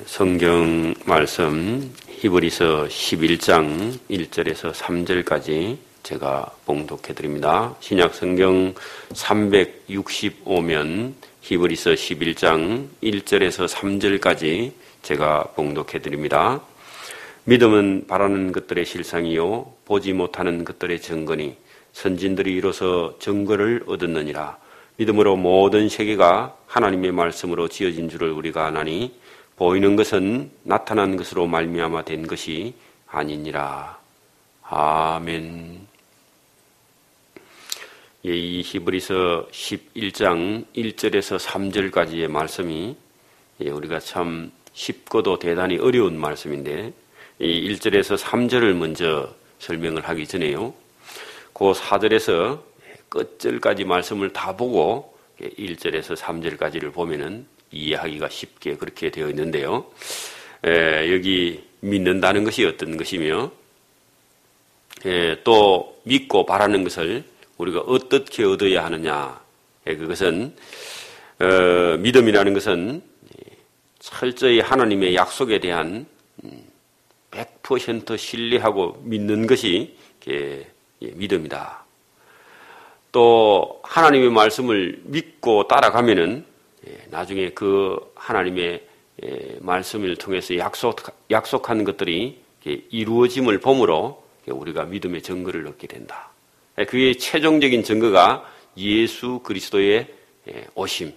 성경 말씀 히브리서 11장 1절에서 3절까지 제가 봉독해 드립니다. 신약 성경 365면 히브리서 11장 1절에서 3절까지 제가 봉독해 드립니다. 믿음은 바라는 것들의 실상이요 보지 못하는 것들의 증거니 선진들이 이로써 증거를 얻었느니라. 믿음으로 모든 세계가 하나님의 말씀으로 지어진 줄을 우리가 아나니 보이는 것은 나타난 것으로 말미암아 된 것이 아니니라. 아멘. 이 히브리서 11장 1절에서 3절까지의 말씀이 우리가 참 쉽고도 대단히 어려운 말씀인데 이 1절에서 3절을 먼저 설명을 하기 전에요. 그 4절에서 끝절까지 말씀을 다 보고 1절에서 3절까지를 보면은 이해하기가 쉽게 그렇게 되어 있는데요. 여기 믿는다는 것이 어떤 것이며 또 믿고 바라는 것을 우리가 어떻게 얻어야 하느냐. 그것은 믿음이라는 것은 철저히 하나님의 약속에 대한 100% 신뢰하고 믿는 것이 믿음이다. 또 하나님의 말씀을 믿고 따라가면은 나중에 그 하나님의 말씀을 통해서 약속한 것들이 이루어짐을 보므로 우리가 믿음의 증거를 얻게 된다. 그의 최종적인 증거가 예수 그리스도의 오심.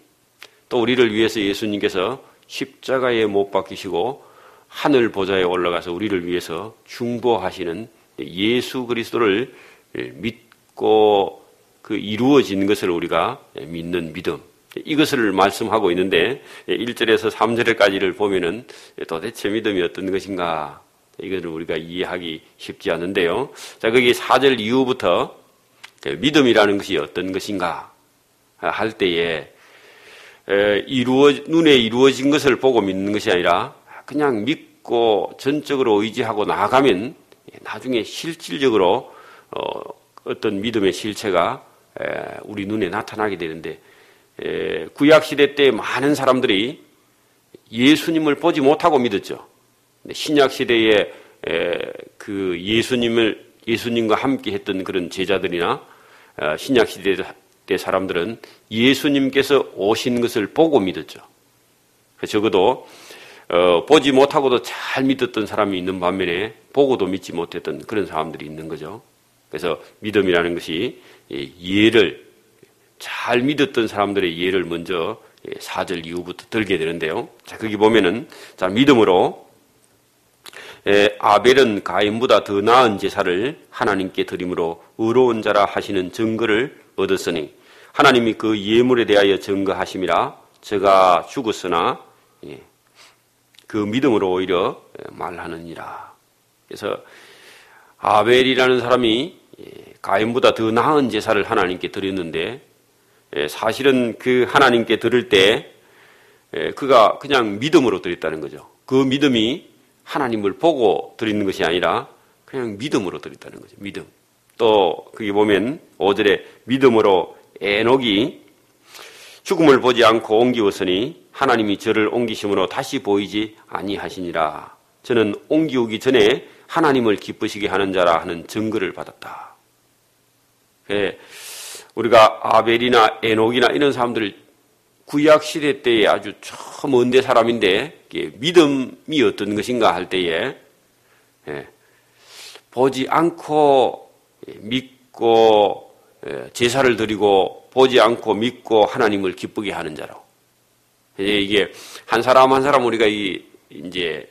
또 우리를 위해서 예수님께서 십자가에 못 박히시고 하늘 보좌에 올라가서 우리를 위해서 중보하시는 예수 그리스도를 믿고 그 이루어진 것을 우리가 믿는 믿음. 이것을 말씀하고 있는데 1절에서 3절까지를 보면은 도대체 믿음이 어떤 것인가 이것을 우리가 이해하기 쉽지 않은데요. 자, 거기 4절 이후부터 믿음이라는 것이 어떤 것인가 할 때에 눈에 이루어진 것을 보고 믿는 것이 아니라 그냥 믿고 전적으로 의지하고 나아가면 나중에 실질적으로 어떤 믿음의 실체가 우리 눈에 나타나게 되는데 구약시대 때 많은 사람들이 예수님을 보지 못하고 믿었죠. 신약시대에 그 예수님과 함께 했던 그런 제자들이나 신약시대 때 사람들은 예수님께서 오신 것을 보고 믿었죠. 적어도 보지 못하고도 잘 믿었던 사람이 있는 반면에 보고도 믿지 못했던 그런 사람들이 있는 거죠. 그래서 믿음이라는 것이 예를 잘 믿었던 사람들의 예를 먼저 4절 이후부터 들게 되는데요. 자, 거기 보면은, 자, 믿음으로, 아벨은 가인보다 더 나은 제사를 하나님께 드림으로 의로운 자라 하시는 증거를 얻었으니, 하나님이 그 예물에 대하여 증거하심이라, 저가 죽었으나, 그 믿음으로 오히려 말하느니라. 그래서, 아벨이라는 사람이 가인보다 더 나은 제사를 하나님께 드렸는데, 사실은 그 하나님께 드릴 때 그가 그냥 믿음으로 드렸다는 거죠. 그 믿음이 하나님을 보고 드리는 것이 아니라 그냥 믿음으로 드렸다는 거죠. 믿음. 또 거기 보면 5절에 믿음으로 에녹이 죽음을 보지 않고 옮기었으니 하나님이 저를 옮기심으로 다시 보이지 아니하시니라. 저는 옮기오기 전에 하나님을 기쁘시게 하는 자라 하는 증거를 받았다. 우리가 아벨이나 에녹이나 이런 사람들 구약시대 때에 아주 저 먼데 사람인데 믿음이 어떤 것인가 할 때에 보지 않고 믿고 제사를 드리고 보지 않고 믿고 하나님을 기쁘게 하는 자로. 이게 한 사람 한 사람 우리가 이제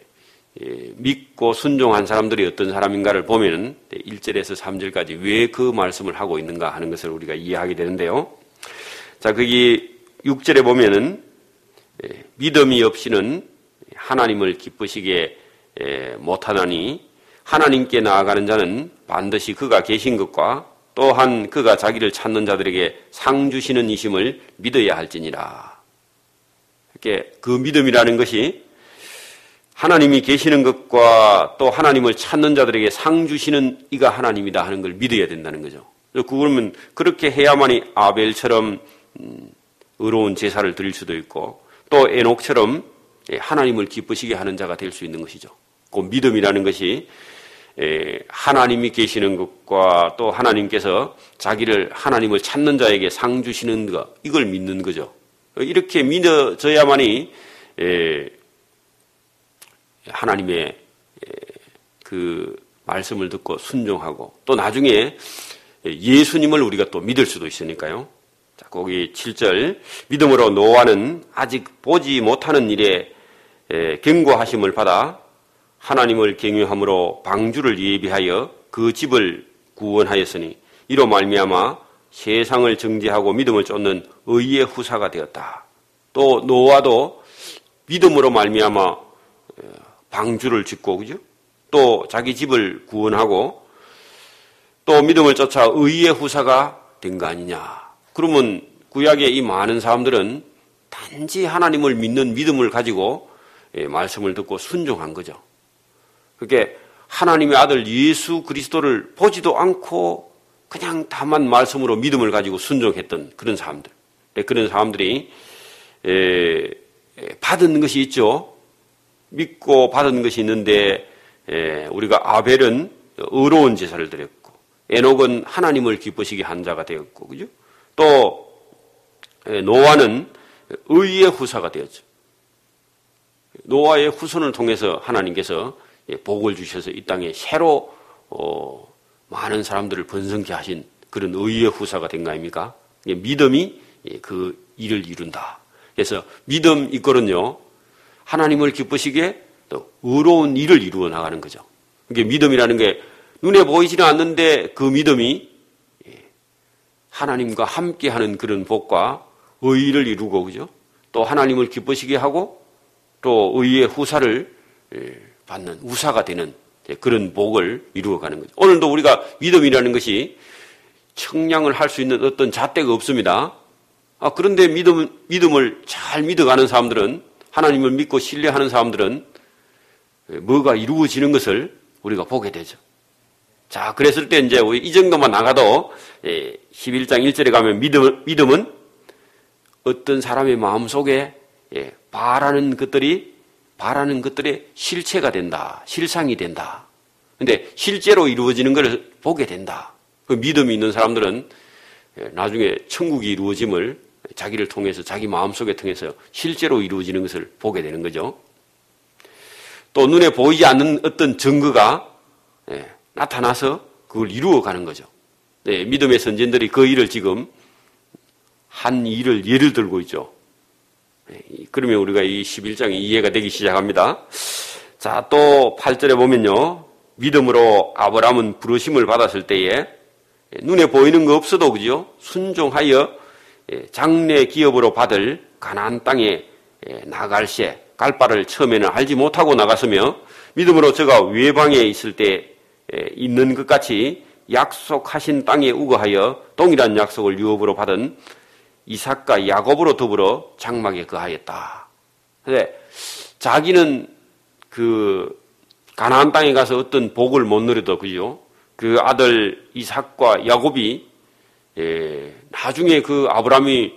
믿고 순종한 사람들이 어떤 사람인가를 보면은 1절에서 3절까지 왜 그 말씀을 하고 있는가 하는 것을 우리가 이해하게 되는데요. 자, 거기 6절에 보면은 믿음이 없이는 하나님을 기쁘시게 못하나니 하나님께 나아가는 자는 반드시 그가 계신 것과 또한 그가 자기를 찾는 자들에게 상 주시는 이심을 믿어야 할지니라. 이렇게 그 믿음이라는 것이 하나님이 계시는 것과 또 하나님을 찾는 자들에게 상 주시는 이가 하나님이다 하는 걸 믿어야 된다는 거죠. 그러면 그렇게 해야만이 아벨처럼 의로운 제사를 드릴 수도 있고 또 에녹처럼 하나님을 기쁘시게 하는 자가 될 수 있는 것이죠. 그 믿음이라는 것이 하나님이 계시는 것과 또 하나님께서 하나님을 찾는 자에게 상 주시는 것, 이걸 믿는 거죠. 이렇게 믿어져야만이 하나님의 그 말씀을 듣고 순종하고 또 나중에 예수님을 우리가 또 믿을 수도 있으니까요. 자, 거기 7절 믿음으로 노아는 아직 보지 못하는 일에 경고하심을 받아 하나님을 경외함으로 방주를 예비하여 그 집을 구원하였으니 이로 말미암아 세상을 정죄하고 믿음을 쫓는 의의 후사가 되었다. 또 노아도 믿음으로 말미암아 방주를 짓고 그죠? 또 자기 집을 구원하고 또 믿음을 쫓아 의의 후사가 된 거 아니냐. 그러면 구약의 이 많은 사람들은 단지 하나님을 믿는 믿음을 가지고 말씀을 듣고 순종한 거죠. 그게 하나님의 아들 예수 그리스도를 보지도 않고 그냥 다만 말씀으로 믿음을 가지고 순종했던 그런 사람들. 그런 사람들이 받은 것이 있죠. 믿고 받은 것이 있는데 우리가 아벨은 의로운 제사를 드렸고 에녹은 하나님을 기쁘시게 한 자가 되었고 그죠? 또 노아는 의의 후사가 되었죠. 노아의 후손을 통해서 하나님께서 복을 주셔서 이 땅에 새로 많은 사람들을 번성케 하신 그런 의의 후사가 된 거 아닙니까? 믿음이 그 일을 이룬다. 그래서 믿음 이거는요, 하나님을 기쁘시게 또 의로운 일을 이루어 나가는 거죠. 이게 믿음이라는 게 눈에 보이지는 않는데 그 믿음이 하나님과 함께하는 그런 복과 의의를 이루고 그죠? 또 하나님을 기쁘시게 하고 또 의의 후사를 받는 우사가 되는 그런 복을 이루어가는 거죠. 오늘도 우리가 믿음이라는 것이 청량을 할 수 있는 어떤 잣대가 없습니다. 그런데 믿음을 잘 믿어가는 사람들은, 하나님을 믿고 신뢰하는 사람들은 뭐가 이루어지는 것을 우리가 보게 되죠. 자, 그랬을 때 이제 이 정도만 나가도 11장 1절에 가면 믿음은 어떤 사람의 마음속에 바라는 것들의 실체가 된다. 실상이 된다. 근데 실제로 이루어지는 것을 보게 된다. 그 믿음이 있는 사람들은 나중에 천국이 이루어짐을 자기를 통해서, 자기 마음속에 통해서 실제로 이루어지는 것을 보게 되는 거죠. 또 눈에 보이지 않는 어떤 증거가 나타나서 그걸 이루어가는 거죠. 믿음의 선진들이 그 일을 지금 한 일을 예를 들고 있죠. 그러면 우리가 이 11장이 이해가 되기 시작합니다. 자, 또 8절에 보면요. 믿음으로 아브라함은 부르심을 받았을 때에 눈에 보이는 거 없어도 그죠? 순종하여 장래 기업으로 받을 가나안 땅에 나갈새 갈 바를 처음에는 알지 못하고 나갔으며 믿음으로 저가 외방에 있을 때 있는 것 같이 약속하신 땅에 우거하여 동일한 약속을 유업으로 받은 이삭과 야곱으로 더불어 장막에 거하였다. 근데 자기는 그 가나안 땅에 가서 어떤 복을 못 누려도 그죠? 그 아들 이삭과 야곱이 나중에 그 아브라함이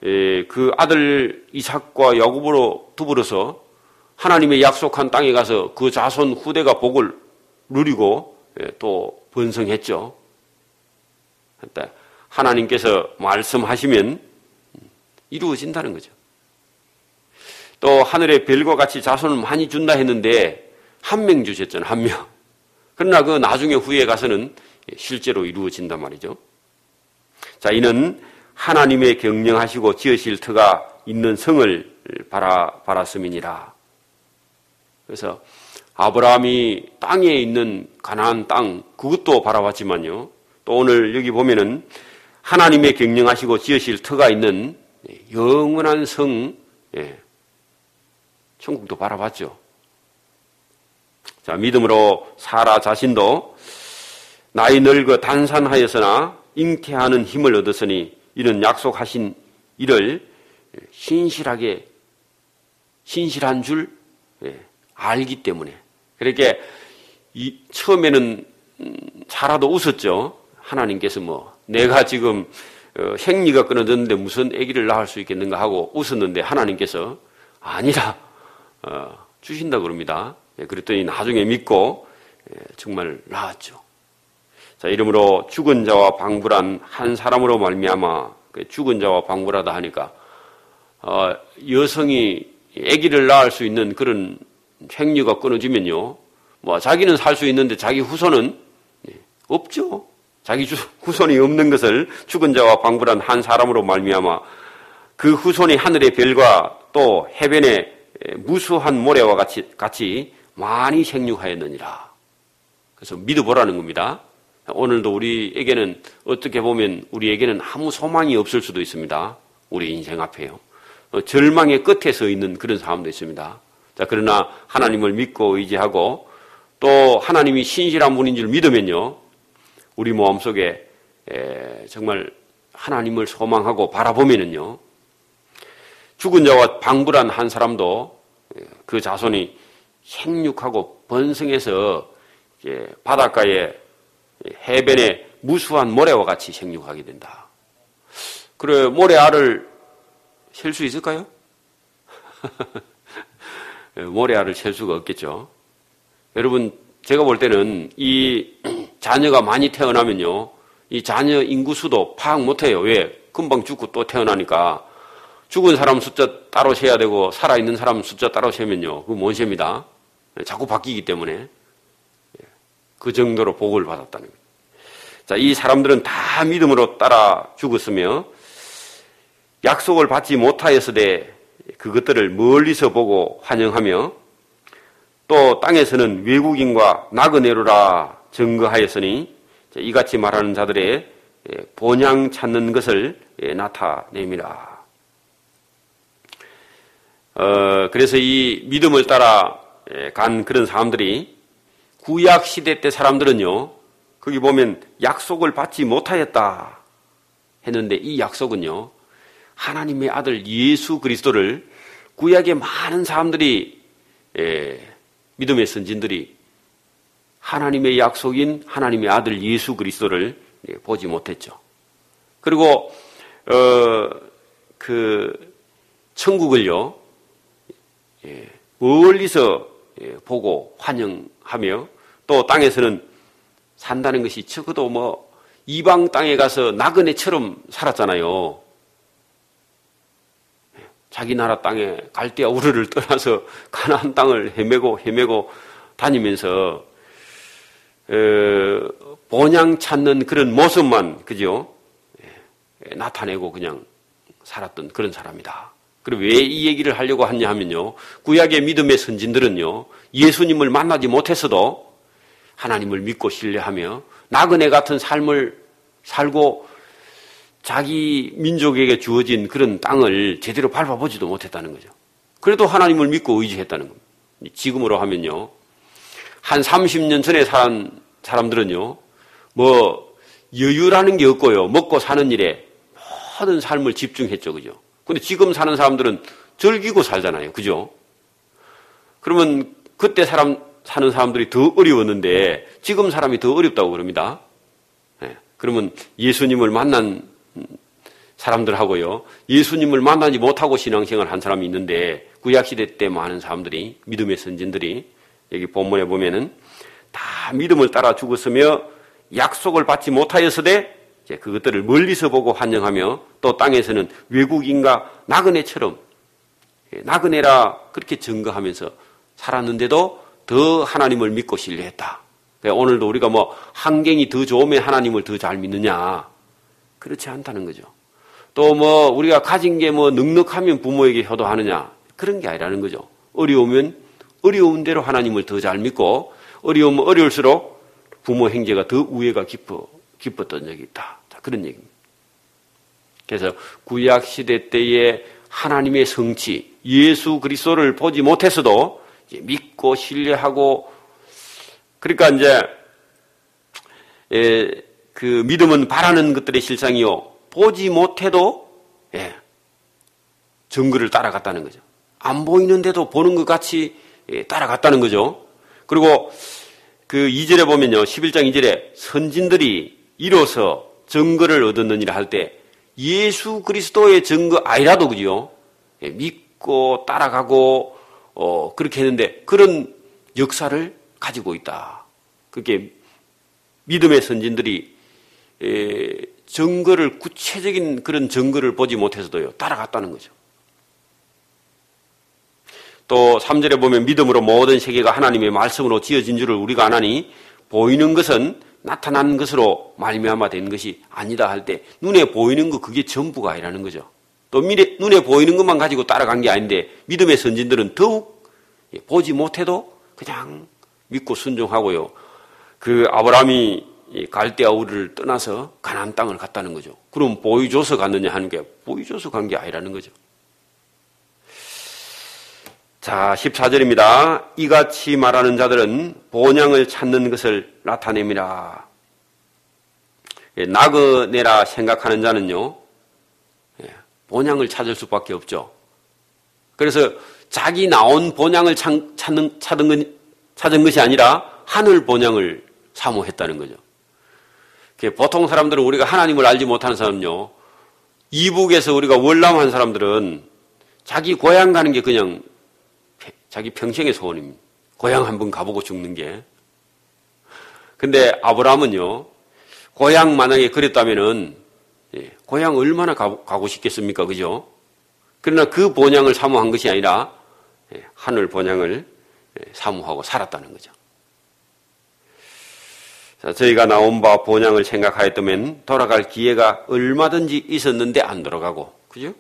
그 아들 이삭과 야곱으로 더불어서 하나님의 약속한 땅에 가서 그 자손 후대가 복을 누리고 또 번성했죠. 하나님께서 말씀하시면 이루어진다는 거죠. 또 하늘의 별과 같이 자손을 많이 준다 했는데 한 명 주셨잖아요. 한 명. 그러나 그 나중에 후에 가서는 실제로 이루어진단 말이죠. 자, 이는 하나님의 경영하시고 지으실 터가 있는 성을 바랐음이니라. 그래서 아브라함이 땅에 있는 가나안 땅, 그것도 바라봤지만요. 또 오늘 여기 보면은 하나님의 경영하시고 지으실 터가 있는 영원한 성, 천국도 바라봤죠. 자, 믿음으로 사라 자신도 나이 늙어 단산하였으나 잉태하는 힘을 얻었으니 이는 약속하신 일을 신실한 줄 알기 때문에. 그렇게 처음에는 사라도 웃었죠. 하나님께서 내가 지금 생리가 끊어졌는데 무슨 아기를 낳을 수 있겠는가 하고 웃었는데 하나님께서 아니라 주신다 그럽니다. 그랬더니 나중에 믿고 정말 나았죠. 자, 이러므로 죽은 자와 방불한 한 사람으로 말미암아, 죽은 자와 방불하다 하니까 여성이 아기를 낳을 수 있는 그런 생리가 끊어지면요, 뭐 자기는 살 수 있는데 자기 후손은 없죠. 자기 후손이 없는 것을 죽은 자와 방불한 한 사람으로 말미암아 그 후손이 하늘의 별과 또 해변의 무수한 모래와 같이 많이 생육하였느니라. 그래서 믿어보라는 겁니다. 오늘도 우리에게는 어떻게 보면 우리에게는 아무 소망이 없을 수도 있습니다. 우리 인생 앞에요. 절망의 끝에 서 있는 그런 사람도 있습니다. 자, 그러나 하나님을 믿고 의지하고 또 하나님이 신실한 분인 줄 믿으면요, 우리 마음속에 정말 하나님을 소망하고 바라보면은요, 죽은 자와 방불한 한 사람도 그 자손이 생육하고 번성해서 바닷가에 해변에 무수한 모래와 같이 생육하게 된다. 그래, 모래알을 셀 수 있을까요? 모래알을 셀 수가 없겠죠. 여러분, 제가 볼 때는 이 자녀가 많이 태어나면요, 이 자녀 인구수도 파악 못해요. 왜? 금방 죽고 또 태어나니까. 죽은 사람 숫자 따로 세야 되고 살아있는 사람 숫자 따로 세면요, 그거 못 셉니다. 자꾸 바뀌기 때문에. 그 정도로 복을 받았다는 거예요. 자, 이 사람들은 다 믿음으로 따라 죽었으며 약속을 받지 못하였으되 그것들을 멀리서 보고 환영하며 또 땅에서는 외국인과 나그네로라 증거하였으니 이같이 말하는 자들의 본향 찾는 것을 나타냅니다. 그래서 이 믿음을 따라 간 그런 사람들이 구약 시대 때 사람들은요, 거기 보면 약속을 받지 못하였다 했는데 이 약속은요, 하나님의 아들 예수 그리스도를 구약의 많은 사람들이, 믿음의 선진들이 하나님의 약속인 하나님의 아들 예수 그리스도를 보지 못했죠. 그리고 그 천국을요, 멀리서 보고 환영하며 또 땅에서는 산다는 것이 적어도 뭐 이방 땅에 가서 나그네처럼 살았잖아요. 자기 나라 땅에 갈대아 우르를 떠나서 가나안 땅을 헤매고 다니면서 본향 찾는 그런 모습만, 그죠? 나타내고 그냥 살았던 그런 사람이다. 그리고 왜 이 얘기를 하려고 하냐 하면요, 구약의 믿음의 선진들은요, 예수님을 만나지 못했어도 하나님을 믿고 신뢰하며 나그네 같은 삶을 살고 자기 민족에게 주어진 그런 땅을 제대로 밟아보지도 못했다는 거죠. 그래도 하나님을 믿고 의지했다는 겁니다. 지금으로 하면요, 한 30년 전에 산 사람들은요, 뭐 여유라는 게 없고요, 먹고 사는 일에 모든 삶을 집중했죠, 그죠? 근데 지금 사는 사람들은 즐기고 살잖아요, 그죠? 그러면 그때 사는 사람들이 더 어려웠는데 지금 사람이 더 어렵다고 그럽니다. 그러면 예수님을 만난 사람들하고요, 예수님을 만나지 못하고 신앙생활을 한 사람이 있는데 구약시대 때 많은 사람들이, 믿음의 선진들이 여기 본문에 보면은 다 믿음을 따라 죽었으며 약속을 받지 못하였으되 그것들을 멀리서 보고 환영하며 또 땅에서는 외국인과 나그네처럼, 나그네라 그렇게 증거하면서 살았는데도 더 하나님을 믿고 신뢰했다. 오늘도 우리가 뭐 환경이 더 좋으면 하나님을 더 잘 믿느냐, 그렇지 않다는 거죠. 또 뭐 우리가 가진 게 뭐 넉넉하면 부모에게 효도하느냐, 그런 게 아니라는 거죠. 어려우면 어려운 대로 하나님을 더 잘 믿고 어려우면 어려울수록 부모 형제가 더 우애가 깊었던 적이 있다. 자, 그런 얘기입니다. 그래서 구약 시대 때의 하나님의 성취, 예수 그리스도를 보지 못했어도 이제 믿고 신뢰하고, 그러니까 이제 그 믿음은 바라는 것들의 실상이요, 보지 못해도 증거를 따라갔다는 거죠. 안 보이는데도 보는 것 같이 따라갔다는 거죠. 그리고 그 2절에 보면요, 11장 2절에 선진들이 이로써 증거를 얻었느니라 할 때 예수 그리스도의 증거 아니라도, 그죠? 믿고 따라가고 그렇게 했는데 그런 역사를 가지고 있다. 그게 믿음의 선진들이 증거를 구체적인 그런 증거를 보지 못해서도요 따라갔다는 거죠. 또 3절에 보면 믿음으로 모든 세계가 하나님의 말씀으로 지어진 줄을 우리가 아나니 보이는 것은 나타난 것으로 말미암아 된 것이 아니다 할 때 눈에 보이는 거 그게 전부가 아니라는 거죠. 또 눈에 보이는 것만 가지고 따라간 게 아닌데 믿음의 선진들은 더욱 보지 못해도 그냥 믿고 순종하고요. 그 아브라함이 갈대아 우르를 떠나서 가나안 땅을 갔다는 거죠. 그럼 보여줘서 갔느냐 하는 게 보여줘서 간 게 아니라는 거죠. 자, 14절입니다. 이같이 말하는 자들은 본향을 찾는 것을 나타냅니다. 나그네라 생각하는 자는요, 본향을 찾을 수밖에 없죠. 그래서 자기 나온 본향을 찾은 것이 아니라 하늘 본향을 사모했다는 거죠. 보통 사람들은 우리가 하나님을 알지 못하는 사람은요, 이북에서 우리가 월남한 사람들은 자기 고향 가는 게 그냥 자기 평생의 소원입니다. 고향 한번 가보고 죽는 게. 근데 아브라함은요, 고향 만약에 그랬다면은, 고향 얼마나 가고 싶겠습니까? 그죠? 그러나 그 본향을 사모한 것이 아니라, 하늘 본향을 사모하고 살았다는 거죠. 자, 저희가 나온 바 본향을 생각하였다면 돌아갈 기회가 얼마든지 있었는데 안 돌아가고, 그죠?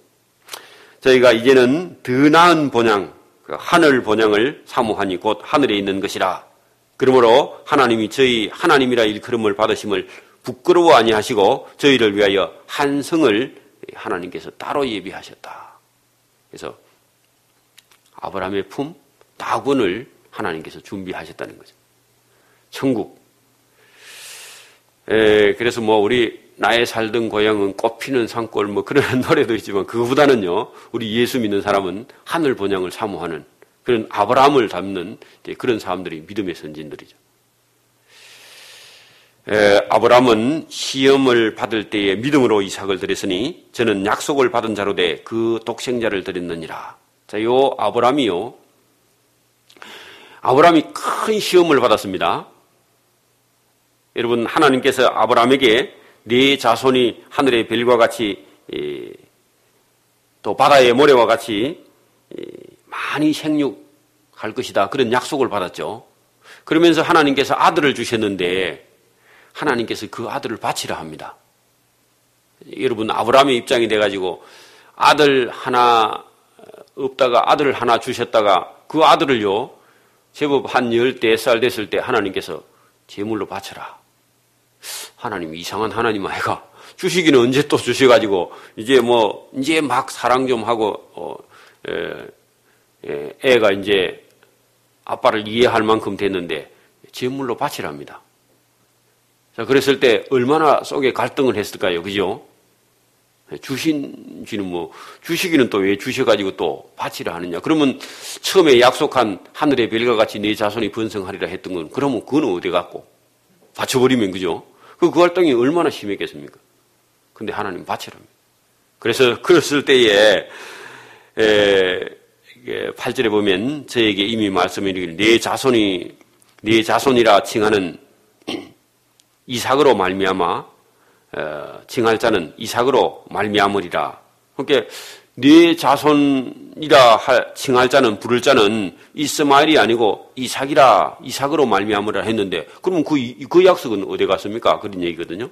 저희가 이제는 더 나은 본향, 하늘 본향을 사모하니 곧 하늘에 있는 것이라. 그러므로 하나님이 저희 하나님이라 일컬음을 받으심을 부끄러워 아니하시고 저희를 위하여 한 성을 하나님께서 따로 예비하셨다. 그래서 아브라함의 품 다곤을 하나님께서 준비하셨다는 거죠. 천국. 그래서 우리 나의 살던 고향은 꽃피는 산골 그런 노래도 있지만 그거보다는요, 우리 예수 믿는 사람은 하늘 본향을 사모하는 그런 아브라함을 닮는 그런 사람들이 믿음의 선진들이죠. 아브라함은 시험을 받을 때에 믿음으로 이삭을 드렸으니 저는 약속을 받은 자로 돼 그 독생자를 드렸느니라. 자, 요 아브라함이 큰 시험을 받았습니다. 여러분, 하나님께서 아브라함에게 네 자손이 하늘의 별과 같이 또 바다의 모래와 같이 많이 생육할 것이다. 그런 약속을 받았죠. 그러면서 하나님께서 아들을 주셨는데 하나님께서 그 아들을 바치라 합니다. 여러분, 아브라함의 입장이 돼가지고 아들 하나 없다가 아들을 하나 주셨다가 그 아들을요, 제법 한 14살 됐을 때 하나님께서 제물로 바쳐라. 하나님 이상한 하나님 아이가 주시기는 언제 또 주셔가지고 이제 막 사랑 좀 하고 애가 이제 아빠를 이해할 만큼 됐는데 제물로 바치랍니다. 자, 그랬을 때 얼마나 속에 갈등을 했을까요, 그죠? 주시기는 또 왜 주셔가지고 또 바치라 하느냐? 그러면 처음에 약속한 하늘의 별과 같이 네 자손이 번성하리라 했던 건 그러면 그건 어디 갔고 바쳐버리면 그죠? 그 갈등이 얼마나 심했겠습니까? 근데 하나님 바치랍니다. 그래서 그랬을 때에 8절에 보면 저에게 이미 말씀해 이르기를 네 자손이라 칭하는 이삭으로 말미암아 칭할 자는 이삭으로 말미암으리라. 그러니까 네 자손이라 칭할 자는 부를 자는 이스마엘이 아니고 이삭으로 말미암으리라 했는데 그러면 그 약속은 어디 갔습니까? 그런 얘기거든요.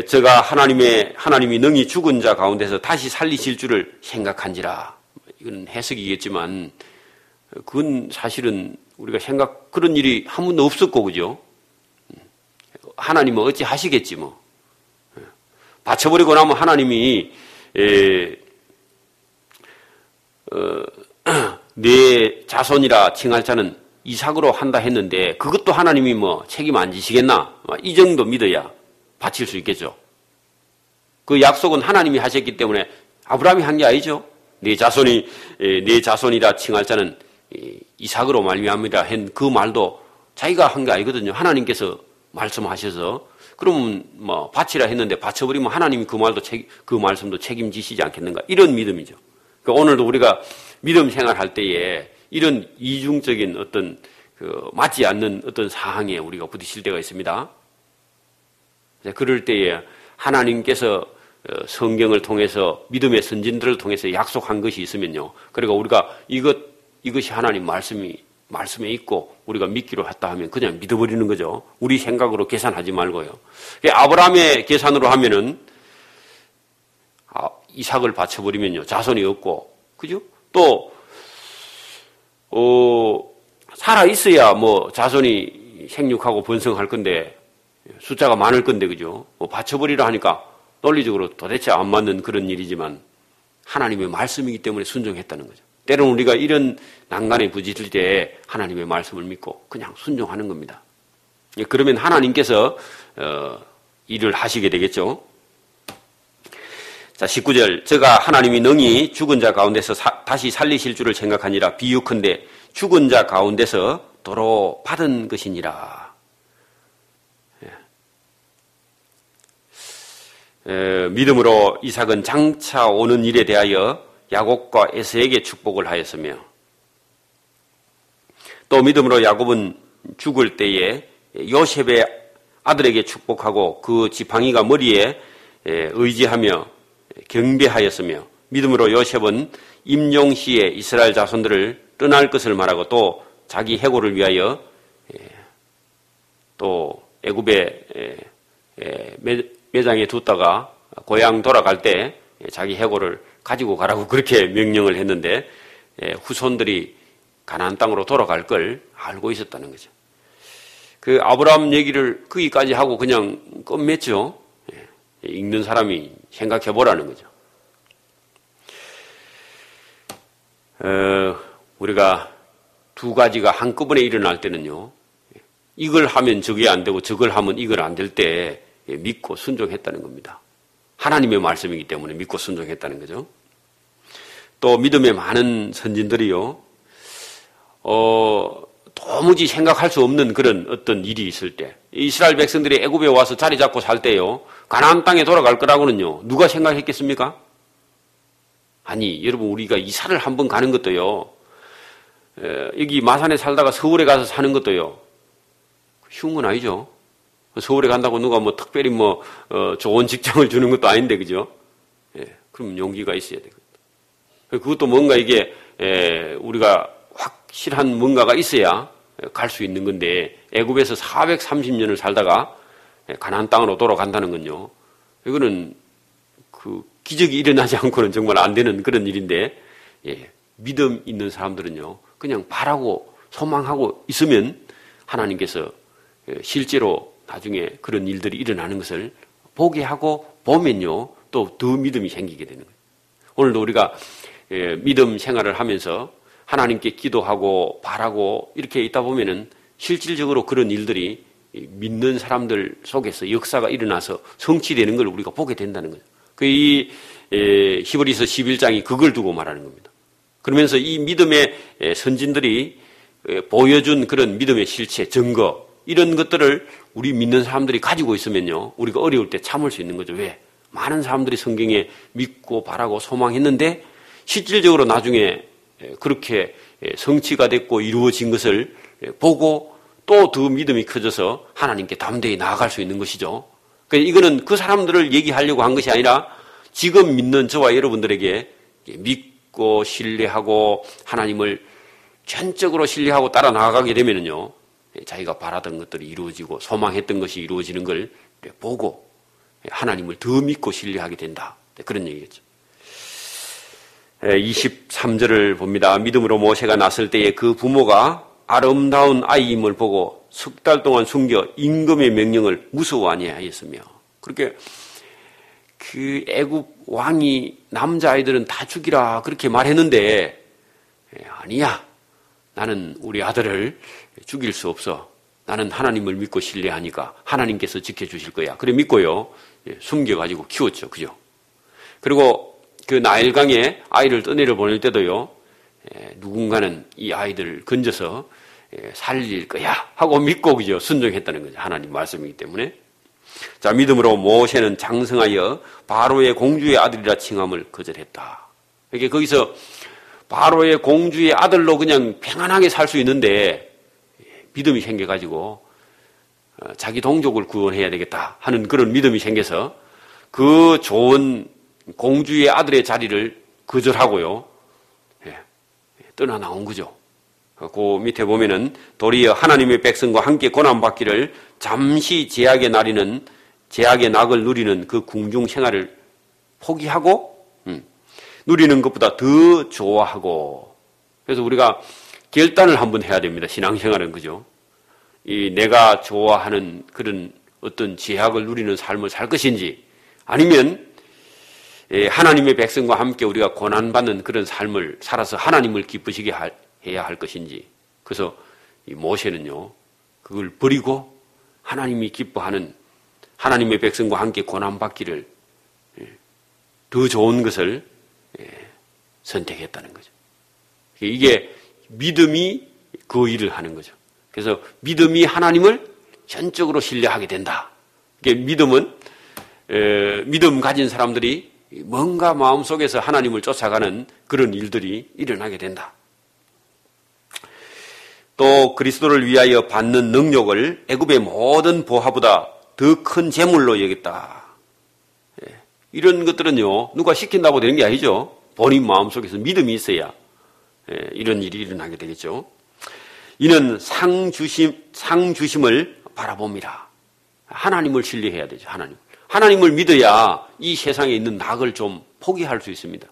제가 하나님이 능히 죽은 자 가운데서 다시 살리실 줄을 생각한지라. 이건 해석이겠지만 그건 사실은 우리가 그런 일이 한 번도 없었고 그죠? 하나님은 어찌 하시겠지 뭐. 바쳐버리고 나면 하나님이 내 자손이라 칭할 자는 이삭으로 한다 했는데 그것도 하나님이 책임 안 지시겠나? 이 정도 믿어야 바칠 수 있겠죠. 그 약속은 하나님이 하셨기 때문에 아브라함이 한 게 아니죠. 내 자손이라 칭할 자는 이삭으로 말미암으리라 한 그 말도 자기가 한 게 아니거든요. 하나님께서 말씀하셔서 그러면 바치라 했는데 바쳐버리면 하나님이 그 말씀도 책임지시지 않겠는가? 이런 믿음이죠. 그러니까 오늘도 우리가 믿음 생활할 때에 이런 이중적인 어떤 맞지 않는 어떤 상황에 우리가 부딪힐 때가 있습니다. 그럴 때에 하나님께서 성경을 통해서 믿음의 선진들을 통해서 약속한 것이 있으면요. 그러니까 우리가 이것이 하나님 말씀에 있고 우리가 믿기로 했다 하면 그냥 믿어버리는 거죠. 우리 생각으로 계산하지 말고요. 아브라함의 계산으로 하면은 이삭을 바쳐버리면요. 자손이 없고, 그죠? 또, 살아있어야 자손이 생육하고 번성할 건데, 숫자가 많을 건데, 그죠? 바쳐버리라 하니까 논리적으로 도대체 안 맞는 그런 일이지만, 하나님의 말씀이기 때문에 순종했다는 거죠. 때로는 우리가 이런 난간에 부딪힐 때 하나님의 말씀을 믿고 그냥 순종하는 겁니다. 그러면 하나님께서, 일을 하시게 되겠죠. 자, 19절. 저가 하나님이 능히 죽은 자 가운데서 다시 살리실 줄을 생각하니라. 비유컨대 죽은 자 가운데서 도로 받은 것이니라. 믿음으로 이삭은 장차 오는 일에 대하여 야곱과 에서에게 축복을 하였으며, 또 믿음으로 야곱은 죽을 때에 요셉의 아들에게 축복하고 그 지팡이가 머리에 의지하며 경배하였으며, 믿음으로 요셉은 임종시에 이스라엘 자손들을 떠날 것을 말하고 또 자기 해고를 위하여 또 애굽에 매장에 뒀다가 고향 돌아갈 때 자기 해고를 가지고 가라고 그렇게 명령을 했는데 후손들이 가나안 땅으로 돌아갈 걸 알고 있었다는 거죠. 그 아브라함 얘기를 거기까지 하고 그냥 끝맺죠. 읽는 사람이 생각해 보라는 거죠. 우리가 두 가지가 한꺼번에 일어날 때는요, 이걸 하면 저게 안 되고 저걸 하면 이걸 안 될 때 믿고 순종했다는 겁니다. 하나님의 말씀이기 때문에 믿고 순종했다는 거죠. 또 믿음의 많은 선진들이요, 도무지 생각할 수 없는 그런 어떤 일이 있을 때, 이스라엘 백성들이 애굽에 와서 자리 잡고 살 때요, 가나안 땅에 돌아갈 거라고는요, 누가 생각했겠습니까? 아니, 여러분, 우리가 이사를 한번 가는 것도요, 여기 마산에 살다가 서울에 가서 사는 것도요, 쉬운 건 아니죠. 서울에 간다고 누가 특별히 좋은 직장을 주는 것도 아닌데, 그죠? 그럼 용기가 있어야 되거든요. 그것도 뭔가 이게, 우리가 확실한 뭔가가 있어야 갈 수 있는 건데, 애굽에서 430년을 살다가 가나안 땅으로 돌아간다는 건요, 이거는 기적이 일어나지 않고는 정말 안 되는 그런 일인데, 믿음 있는 사람들은요, 그냥 바라고 소망하고 있으면 하나님께서 실제로 나중에 그런 일들이 일어나는 것을 보게 하고 보면요, 또 더 믿음이 생기게 되는 거예요. 오늘도 우리가 믿음 생활을 하면서 하나님께 기도하고 바라고 이렇게 있다 보면은 실질적으로 그런 일들이 믿는 사람들 속에서 역사가 일어나서 성취되는 걸 우리가 보게 된다는 거죠. 이 히브리서 11장이 그걸 두고 말하는 겁니다. 그러면서 이 믿음의 선진들이 보여준 그런 믿음의 실체, 증거, 이런 것들을 우리 믿는 사람들이 가지고 있으면요, 우리가 어려울 때 참을 수 있는 거죠. 왜? 많은 사람들이 성경에 믿고 바라고 소망했는데 실질적으로 나중에 그렇게 성취가 됐고 이루어진 것을 보고 또 더 믿음이 커져서 하나님께 담대히 나아갈 수 있는 것이죠. 그러니까 이거는 그 사람들을 얘기하려고 한 것이 아니라 지금 믿는 저와 여러분들에게 믿고 신뢰하고 하나님을 전적으로 신뢰하고 따라 나아가게 되면은요, 자기가 바라던 것들이 이루어지고 소망했던 것이 이루어지는 걸 보고 하나님을 더 믿고 신뢰하게 된다. 그런 얘기겠죠. 23절을 봅니다. 믿음으로 모세가 났을 때에 그 부모가 아름다운 아이임을 보고 석 달 동안 숨겨 임금의 명령을 무서워 아니하였으며, 그렇게 그 애굽 왕이 남자아이들은 다 죽이라 그렇게 말했는데, 아니야, 나는 우리 아들을 죽일 수 없어. 나는 하나님을 믿고 신뢰하니까 하나님께서 지켜주실 거야. 그래 믿고요, 숨겨가지고 키웠죠. 그죠? 그리고 그 나일강에 아이를 떠내려 보낼 때도요, 누군가는 이 아이들을 건져서 살릴 거야 하고 믿고, 그죠? 순종했다는 거죠. 하나님 말씀이기 때문에. 자, 믿음으로 모세는 장성하여 바로의 공주의 아들이라 칭함을 거절했다. 그러니까 거기서 바로의 공주의 아들로 그냥 평안하게 살 수 있는데 믿음이 생겨가지고 자기 동족을 구원해야 되겠다 하는 그런 믿음이 생겨서 그 좋은 공주의 아들의 자리를 거절하고요. 떠나 나온 거죠. 그 밑에 보면은 도리어 하나님의 백성과 함께 고난받기를 잠시 제약의 낙을 누리는 그 궁중 생활을 포기하고 누리는 것보다 더 좋아하고. 그래서 우리가 결단을 한번 해야 됩니다. 신앙생활은 그죠? 이 내가 좋아하는 그런 어떤 제약을 누리는 삶을 살 것인지 아니면 하나님의 백성과 함께 우리가 고난받는 그런 삶을 살아서 하나님을 기쁘시게 해야 할 것인지. 그래서 이 모세는요, 그걸 버리고 하나님이 기뻐하는 하나님의 백성과 함께 고난받기를 더 좋은 것을 선택했다는 거죠. 이게 믿음이 그 일을 하는 거죠. 그래서 믿음이 하나님을 전적으로 신뢰하게 된다. 이게 믿음은 믿음 가진 사람들이 뭔가 마음속에서 하나님을 쫓아가는 그런 일들이 일어나게 된다. 또 그리스도를 위하여 받는 능력을 애굽의 모든 보화보다 더 큰 재물로 여겼다. 이런 것들은요, 누가 시킨다고 되는 게 아니죠. 본인 마음속에서 믿음이 있어야 이런 일이 일어나게 되겠죠. 이는 상주심을 바라봅니다. 하나님을 신뢰해야 되죠. 하나님을 믿어야 이 세상에 있는 낙을 좀 포기할 수 있습니다.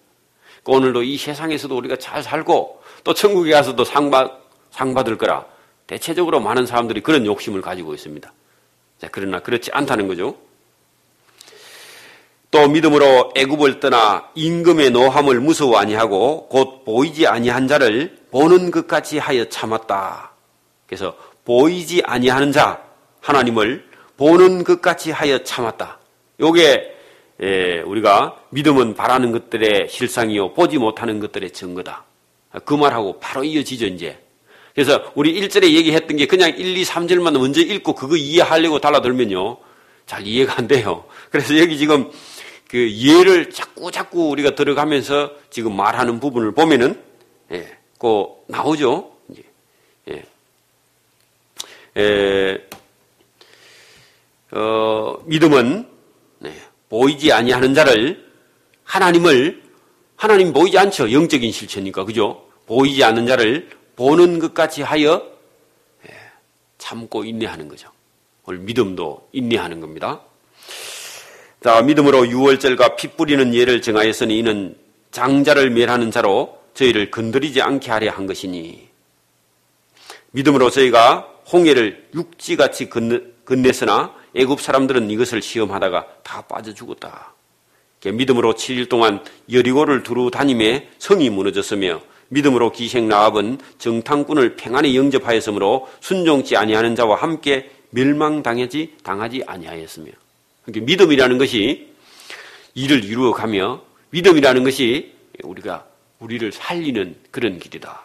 오늘도 이 세상에서도 우리가 잘 살고 또 천국에 가서도 상 받을 거라 대체적으로 많은 사람들이 그런 욕심을 가지고 있습니다. 자, 그러나 그렇지 않다는 거죠. 또 믿음으로 애굽을 떠나 임금의 노함을 무서워 아니하고 곧 보이지 아니한 자를 보는 것 같이 하여 참았다. 그래서 보이지 아니하는 자, 하나님을 보는 것 같이 하여 참았다. 요게 우리가 믿음은 바라는 것들의 실상이요 보지 못하는 것들의 증거다. 그 말하고 바로 이어지죠 이제. 그래서 우리 1절에 얘기했던 게 그냥 1, 2, 3절만 먼저 읽고 그거 이해하려고 달라들면요 잘 이해가 안 돼요. 그래서 여기 지금 그 이해를 자꾸 우리가 들어가면서 지금 말하는 부분을 보면은 그 나오죠. 믿음은 보이지 아니하는 자를 하나님 보이지 않죠. 영적인 실체니까 그죠? 보이지 않는 자를 보는 것 같이 하여 참고 인내하는 거죠. 오늘 믿음도 인내하는 겁니다. 자, 믿음으로 유월절과 피 뿌리는 예를 정하였으니 이는 장자를 멸하는 자로 저희를 건드리지 않게 하려 한 것이니 믿음으로 저희가 홍해를 육지같이 건넸으나 애굽 사람들은 이것을 시험하다가 다 빠져 죽었다. 믿음으로 7일 동안 여리고를 두루 다니며 성이 무너졌으며 믿음으로 기생 라합은 정탐꾼을 평안히 영접하였으므로 순종치 아니하는 자와 함께 멸망당하지 아니하였으며. 그러니까 믿음이라는 것이 일을 이루어가며 믿음이라는 것이 우리를 살리는 그런 길이다.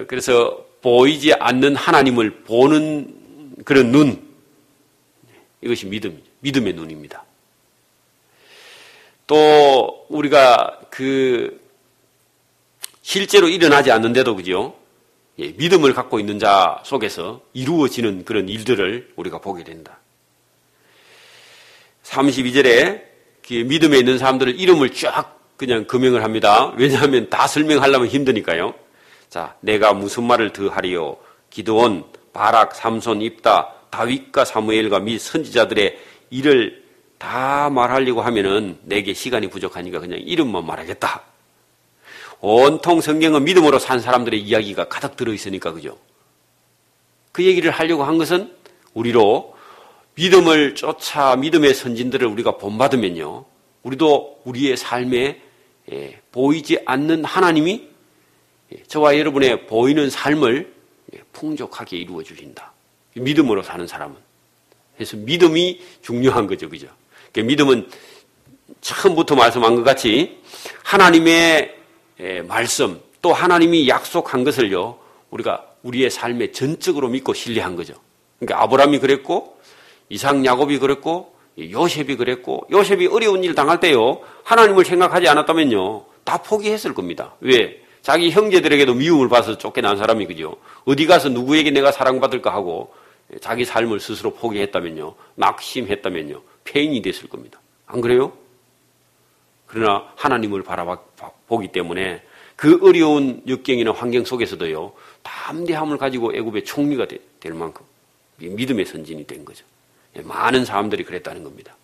그래서 보이지 않는 하나님을 보는 그런 눈, 이것이 믿음이죠. 믿음의 눈입니다. 또 우리가 실제로 일어나지 않는데도 그죠? 믿음을 갖고 있는 자 속에서 이루어지는 그런 일들을 우리가 보게 된다. 32절에 믿음에 있는 사람들을 이름을 쫙 그냥 금명을 합니다. 왜냐하면 다 설명하려면 힘드니까요. 자, 내가 무슨 말을 더 하리요? 기드온, 바락, 삼손, 입다, 다윗과 사무엘과 및 선지자들의 일을 다 말하려고 하면은 내게 시간이 부족하니까 그냥 이름만 말하겠다. 온통 성경은 믿음으로 산 사람들의 이야기가 가득 들어있으니까 그죠? 그 얘기를 하려고 한 것은 우리로 믿음을 쫓아 믿음의 선진들을 우리가 본받으면요. 우리도 우리의 삶에 보이지 않는 하나님이 저와 여러분의 보이는 삶을 풍족하게 이루어 주신다. 믿음으로 사는 사람은. 그래서 믿음이 중요한 거죠. 그죠? 믿음은 처음부터 말씀한 것 같이 하나님의 말씀 또 하나님이 약속한 것을요. 우리가 우리의 삶에 전적으로 믿고 신뢰한 거죠. 그러니까 아브라함이 그랬고 이삭 야곱이 그랬고 요셉이 그랬고, 요셉이 어려운 일 당할 때요, 하나님을 생각하지 않았다면요, 다 포기했을 겁니다. 왜? 자기 형제들에게도 미움을 받아서 쫓겨난 사람이, 그죠? 어디 가서 누구에게 내가 사랑받을까 하고 자기 삶을 스스로 포기했다면요, 낙심했다면요, 폐인이 됐을 겁니다. 안 그래요? 그러나 하나님을 바라보기 때문에 그 어려운 역경이나 환경 속에서도요, 담대함을 가지고 애굽의 총리가 될 만큼 믿음의 선진이 된 거죠. 많은 사람들이 그랬다는 겁니다.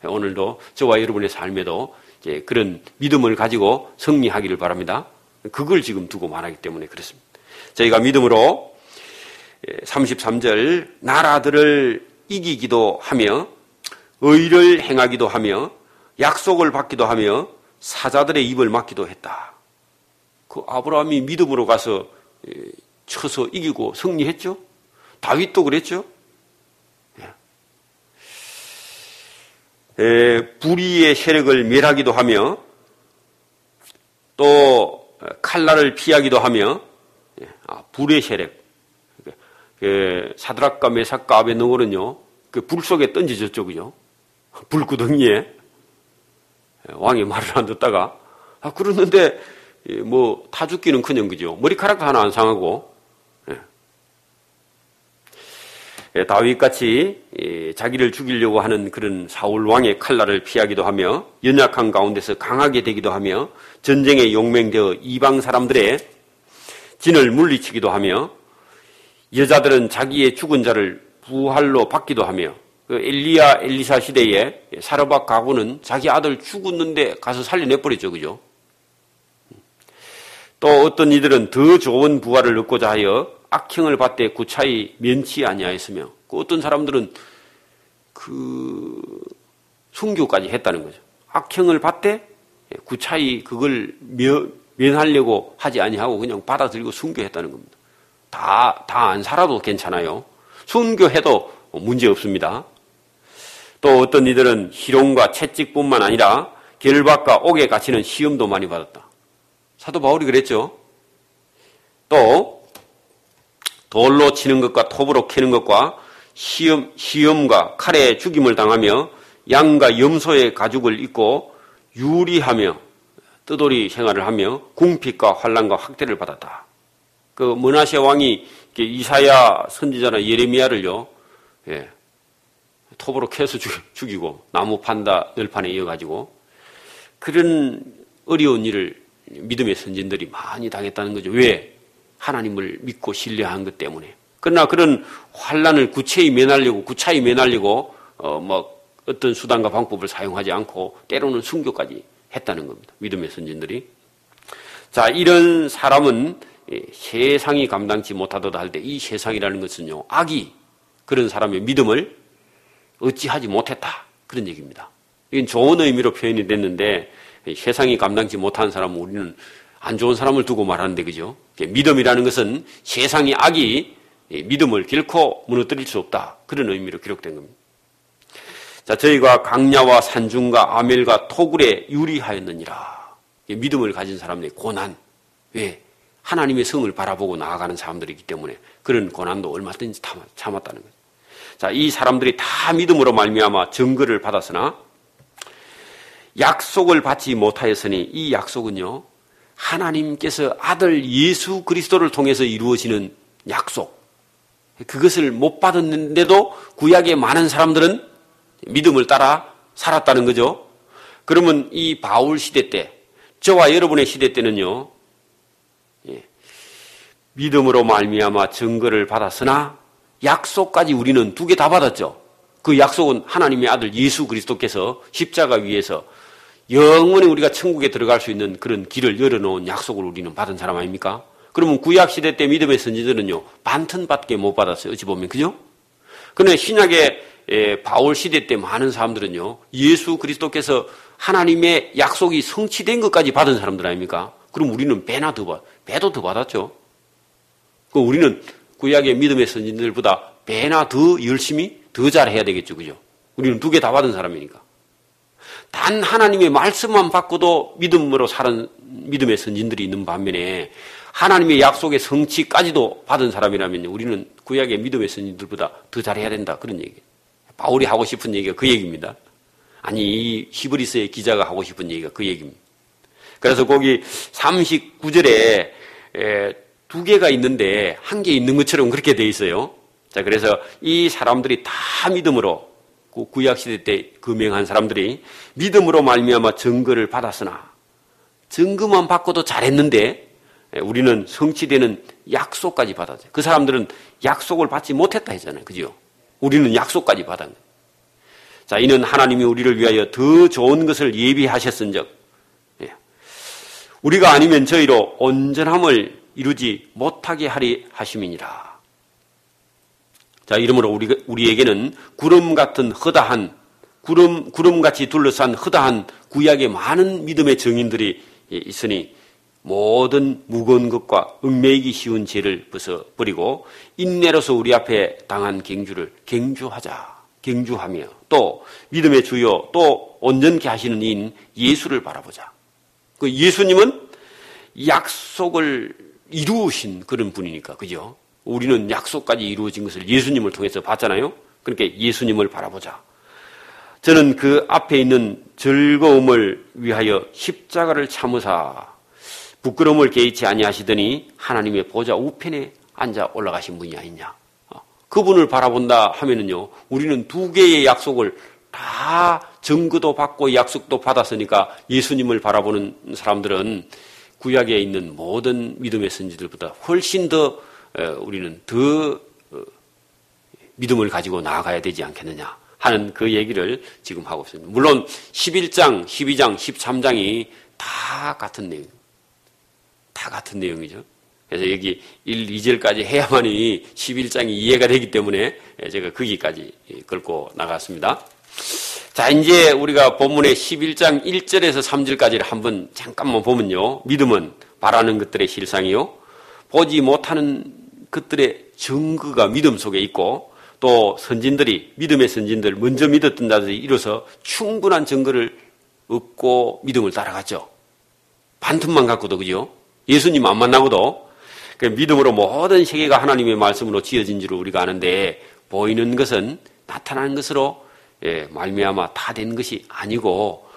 오늘도 저와 여러분의 삶에도 이제 그런 믿음을 가지고 승리하기를 바랍니다. 그걸 지금 두고 말하기 때문에 그렇습니다. 저희가 믿음으로 33절 나라들을 이기기도 하며 의를 행하기도 하며 약속을 받기도 하며 사자들의 입을 막기도 했다. 그 아브라함이 믿음으로 가서 쳐서 이기고 승리했죠. 다윗도 그랬죠. 불의의 세력을 멸하기도 하며 또 칼날을 피하기도 하며 불의 세력, 사드락과 메삭과 아벳느고는요, 그 불 속에 던져졌죠, 그죠? 불구덩이에 왕의 말을 안 듣다가 그러는데 뭐 타 죽기는커녕, 그죠? 머리카락도 하나 안 상하고. 다윗같이 자기를 죽이려고 하는 그런 사울 왕의 칼날을 피하기도 하며 연약한 가운데서 강하게 되기도 하며 전쟁에 용맹되어 이방 사람들의 진을 물리치기도 하며 여자들은 자기의 죽은 자를 부활로 받기도 하며 엘리야 엘리사 시대에 사르밧 가구는 자기 아들 죽었는데 가서 살려내버렸죠, 그죠? 또 어떤 이들은 더 좋은 부활을 얻고자 하여 악행을 받되 구차히 면치 아니하였으며 어떤 사람들은 그 순교까지 했다는 거죠. 악행을 받되 구차히 그걸 면하려고 하지 아니하고 그냥 받아들이고 순교했다는 겁니다. 다 안 살아도 괜찮아요. 순교해도 문제 없습니다. 또 어떤 이들은 희롱과 채찍뿐만 아니라 결박과 옥에 갇히는 시험도 많이 받았다. 사도 바울이 그랬죠. 또 돌로 치는 것과 톱으로 캐는 것과 시험과 칼에 죽임을 당하며 양과 염소의 가죽을 입고 유리하며 뜨돌이 생활을 하며 궁핍과 환난과 학대를 받았다. 그 므낫세 왕이 이사야 선지자나 예레미야를요, 톱으로 캐서 죽이고 나무 판다 널판에 이어가지고 그런 어려운 일을 믿음의 선진들이 많이 당했다는 거죠. 왜? 하나님을 믿고 신뢰한 것 때문에. 그러나 그런 환난을 구차히 면하려고 어떤 수단과 방법을 사용하지 않고 때로는 순교까지 했다는 겁니다. 믿음의 선진들이. 자, 이런 사람은 세상이 감당치 못하도다 할 때 이 세상이라는 것은요, 악이 그런 사람의 믿음을 어찌하지 못했다, 그런 얘기입니다. 이건 좋은 의미로 표현이 됐는데 세상이 감당치 못한 사람은 우리는 안 좋은 사람을 두고 말하는데, 그죠? 믿음이라는 것은 세상의 악이 믿음을 결코 무너뜨릴 수 없다, 그런 의미로 기록된 겁니다. 자, 저희가 강야와 산중과 아멜과 토굴에 유리하였느니라. 믿음을 가진 사람의 고난. 왜? 하나님의 성을 바라보고 나아가는 사람들이기 때문에 그런 고난도 얼마든지 참았다는 거예요. 자, 이 사람들이 다 믿음으로 말미암아 증거를 받았으나 약속을 받지 못하였으니 이 약속은요, 하나님께서 아들 예수 그리스도를 통해서 이루어지는 약속. 그것을 못 받았는데도 구약의 많은 사람들은 믿음을 따라 살았다는 거죠. 그러면 이 바울 시대 때, 저와 여러분의 시대 때는요, 믿음으로 말미암아 증거를 받았으나 약속까지 우리는 두 개 다 받았죠. 그 약속은 하나님의 아들 예수 그리스도께서 십자가 위에서 영원히 우리가 천국에 들어갈 수 있는 그런 길을 열어놓은 약속을 우리는 받은 사람 아닙니까? 그러면 구약시대 때 믿음의 선지자들은요, 반튼밖에 못 받았어요. 어찌 보면, 그죠? 그런데 신약의 바울 시대 때 많은 사람들은요, 예수 그리스도께서 하나님의 약속이 성취된 것까지 받은 사람들 아닙니까? 그럼 우리는 배도 더 받았죠. 그럼 우리는 구약의 믿음의 선지자들보다 배나 더 열심히 더 잘해야 되겠죠. 그죠? 우리는 두 개 다 받은 사람이니까. 단 하나님의 말씀만 받고도 믿음으로 사는 믿음의 선진들이 있는 반면에 하나님의 약속의 성취까지도 받은 사람이라면 우리는 구약의 믿음의 선진들보다 더 잘해야 된다. 그런 얘기예요. 바울이 하고 싶은 얘기가 그 얘기입니다. 아니, 이 히브리서의 기자가 하고 싶은 얘기가 그 얘기입니다. 그래서 거기 39절에 두 개가 있는데 한 개 있는 것처럼 그렇게 돼 있어요. 자, 그래서 이 사람들이 다 믿음으로, 구약시대 때 금행한 사람들이 믿음으로 말미암아 증거를 받았으나, 증거만 받고도 잘했는데 우리는 성취되는 약속까지 받았어요. 그 사람들은 약속을 받지 못했다 했잖아요. 그죠? 우리는 약속까지 받은 거예요. 자, 이는 하나님이 우리를 위하여 더 좋은 것을 예비하셨은즉 우리가 아니면 저희로 온전함을 이루지 못하게 하리 하심이니라. 자, 이러므로 우리에게는 구름같이 둘러싼 허다한 구약의 많은 믿음의 증인들이 있으니 모든 무거운 것과 얽매이기 쉬운 죄를 벗어버리고 인내로서 우리 앞에 당한 경주하며 또 믿음의 주요 또 온전케 하시는 이인 예수를 바라보자. 그 예수님은 약속을 이루신 그런 분이니까, 그죠? 우리는 약속까지 이루어진 것을 예수님을 통해서 봤잖아요. 그러니까 예수님을 바라보자. 저는 그 앞에 있는 즐거움을 위하여 십자가를 참으사 부끄러움을 개의치 아니하시더니 하나님의 보좌 우편에 앉아 올라가신 분이 아니냐. 그분을 바라본다 하면은요, 우리는 두 개의 약속을 다 증거도 받고 약속도 받았으니까 예수님을 바라보는 사람들은 구약에 있는 모든 믿음의 선지들보다 훨씬 더 우리는 더 믿음을 가지고 나아가야 되지 않겠느냐 하는 그 얘기를 지금 하고 있습니다. 물론 11장, 12장, 13장이 다 같은 내용이죠. 그래서 여기 1, 2절까지 해야만이 11장이 이해가 되기 때문에 제가 거기까지 끌고 나갔습니다. 자, 이제 우리가 본문의 11장 1절에서 3절까지를 한번 잠깐만 보면요. 믿음은 바라는 것들의 실상이요. 보지 못하는 것들의 증거가 믿음 속에 있고 또 믿음의 선진들, 먼저 믿었던 자들이 이뤄서 충분한 증거를 얻고 믿음을 따라갔죠. 반틈만 갖고도, 그죠? 예수님 안 만나고도 믿음으로 모든 세계가 하나님의 말씀으로 지어진 줄 우리가 아는데 보이는 것은 나타나는 것으로 말미암아 다 된 것이 아니고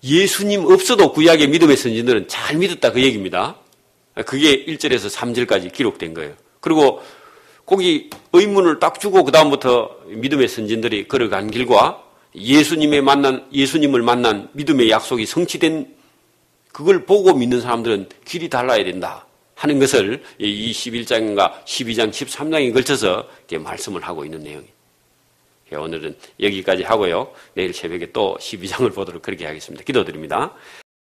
예수님 없어도 구약의 믿음의 선진들은 잘 믿었다 그 얘기입니다. 그게 1절에서 3절까지 기록된 거예요. 그리고 거기 의문을 딱 주고 그 다음부터 믿음의 선진들이 걸어간 길과 예수님을 만난 믿음의 약속이 성취된 그걸 보고 믿는 사람들은 길이 달라야 된다 하는 것을 이 11장과 12장, 13장에 걸쳐서 이렇게 말씀을 하고 있는 내용이에요. 오늘은 여기까지 하고요. 내일 새벽에 또 12장을 보도록 그렇게 하겠습니다. 기도드립니다.